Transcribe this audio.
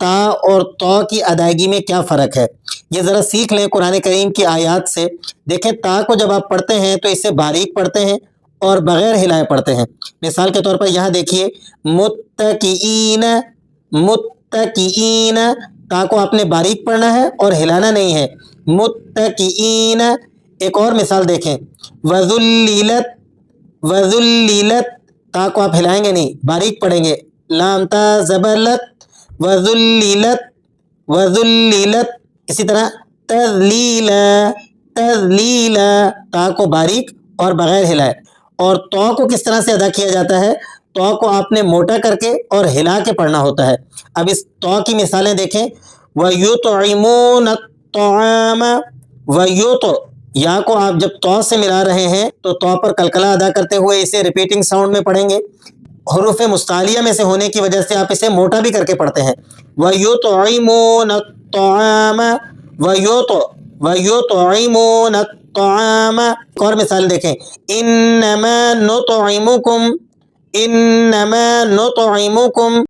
تا اور تو کی ادائیگی میں کیا فرق ہے، یہ ذرا سیکھ لیں قرآن کریم کی آیات سے۔ دیکھیں تا کو جب آپ پڑھتے ہیں تو اسے باریک پڑھتے ہیں اور بغیر ہلائے پڑھتے ہیں۔ مثال کے طور پر یہاں دیکھیے متکئین، متکئین، تا کو آپ نے باریک پڑھنا ہے اور ہلانا نہیں ہے، متکئین۔ ایک اور مثال دیکھیں وذللت، وذللت، تا کو آپ ہلائیں گے نہیں، باریک پڑھیں گے، لام تا زبرلت، وذللت، وذللت۔ اسی طرح تذلیلا، تذلیلا، تا کو باریک اور بغیر ہلائے۔ اور تو کو کس طرح سے ادا کیا جاتا ہے، تو کو آپ نے موٹا کر کے اور ہلا کے پڑھنا ہوتا ہے۔ اب اس تو کی مثالیں دیکھیں وَيُطْعِمُونَ الطَّعَامَ، وَيُطْ، یا کو آپ جب تو سے ملا رہے ہیں تو تو پر قلقلہ ادا کرتے ہوئے اسے ریپیٹنگ ساؤنڈ میں پڑھیں گے، حروف مستعلیہ میں سے ہونے کی وجہ سے آپ اسے موٹا بھی کر کے پڑھتے ہیں۔ وَيُطْعِمُونَ الطَّعَامَ، وَيُطْعِمُونَ الطَّعَامَ۔ ایک اور مثال دیکھیں اِنَّمَا نُطْعِمُكُمْ، اِنَّمَا نُطْعِمُكُمْ،